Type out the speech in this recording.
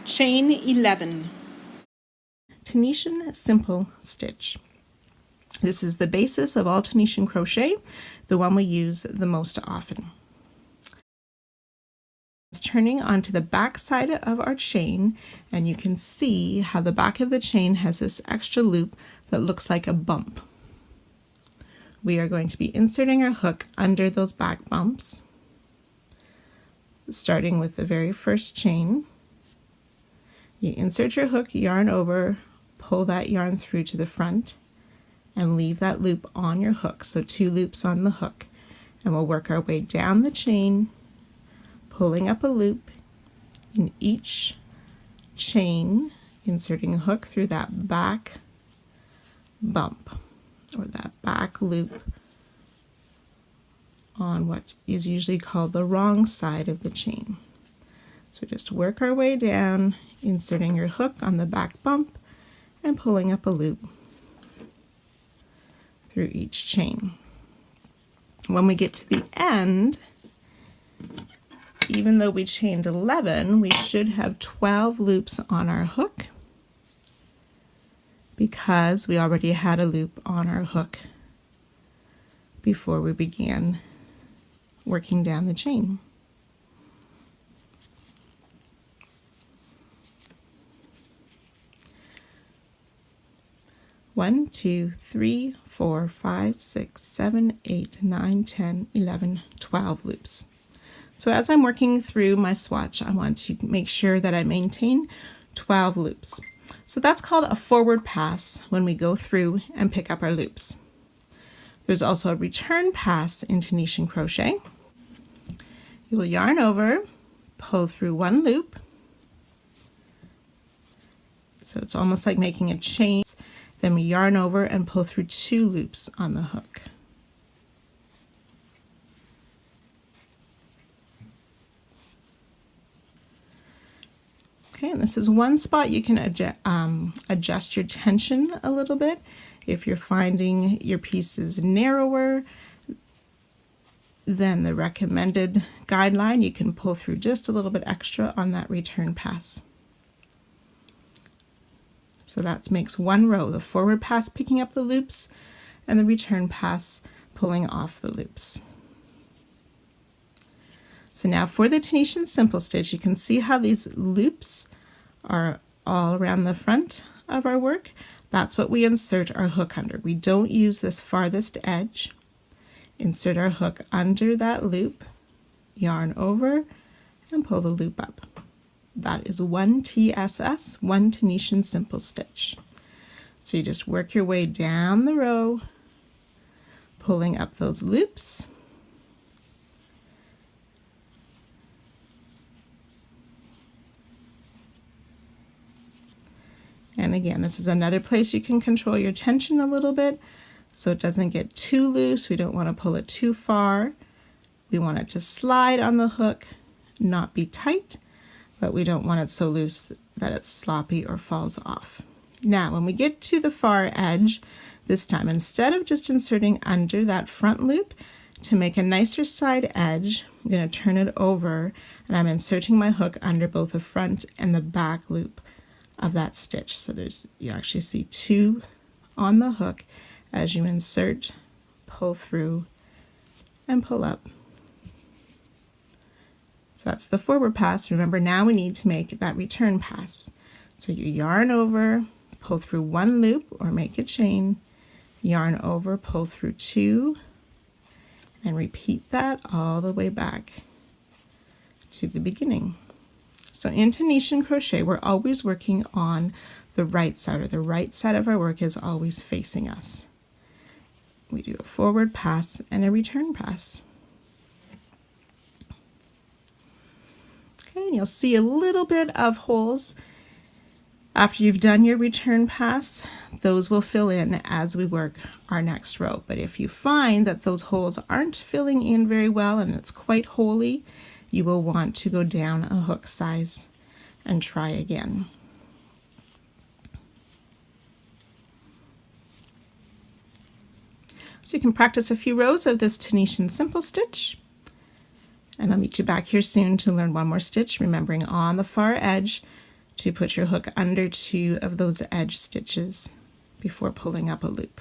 Chain 11. Tunisian simple stitch. This is the basis of all Tunisian crochet, the one we use the most often. It's turning onto the back side of our chain, and you can see how the back of the chain has this extra loop that looks like a bump. We are going to be inserting our hook under those back bumps, starting with the very first chain. You insert your hook, yarn over, pull that yarn through to the front, and leave that loop on your hook, so 2 loops on the hook. And we'll work our way down the chain, pulling up a loop in each chain, inserting a hook through that back bump, or that back loop on what is usually called the wrong side of the chain. So just work our way down, inserting your hook on the back bump and pulling up a loop through each chain. When we get to the end, even though we chained 11, we should have 12 loops on our hook because we already had a loop on our hook before we began working down the chain. One, 2, 3, 4, 5, 6, 7, 8, 9, 10, 11, 12 loops. So as I'm working through my swatch, I want to make sure that I maintain 12 loops. So that's called a forward pass when we go through and pick up our loops. There's also a return pass in Tunisian crochet. You will yarn over, pull through 1 loop. So it's almost like making a chain. Then we yarn over and pull through 2 loops on the hook. Okay, and this is one spot you can adjust your tension a little bit. If you're finding your piece is narrower than the recommended guideline, you can pull through just a little bit extra on that return pass. So that makes 1 row, the forward pass picking up the loops and the return pass pulling off the loops. So now for the Tunisian simple stitch, you can see how these loops are all around the front of our work. That's what we insert our hook under. We don't use this farthest edge. Insert our hook under that loop, yarn over, and pull the loop up. That is 1 TSS, 1 Tunisian simple stitch. So you just work your way down the row, pulling up those loops. And again, this is another place you can control your tension a little bit so it doesn't get too loose. We don't want to pull it too far. We want it to slide on the hook, not be tight, but we don't want it so loose that it's sloppy or falls off. Now, when we get to the far edge, this time, instead of just inserting under that front loop, to make a nicer side edge, I'm going to turn it over and I'm inserting my hook under both the front and the back loop of that stitch. So you actually see 2 on the hook as you insert, pull through, and pull up. So that's the forward pass. Remember, now we need to make that return pass. So you yarn over, pull through 1 loop or make a chain, yarn over, pull through 2, and repeat that all the way back to the beginning. So in Tunisian crochet, we're always working on the right side, or the right side of our work is always facing us. We do a forward pass and a return pass. And you'll see a little bit of holes after you've done your return pass. Those will fill in as we work our next row. But if you find that those holes aren't filling in very well and it's quite holey, you will want to go down a hook size and try again. So you can practice a few rows of this Tunisian simple stitch. And I'll meet you back here soon to learn one more stitch, remembering on the far edge to put your hook under 2 of those edge stitches before pulling up a loop.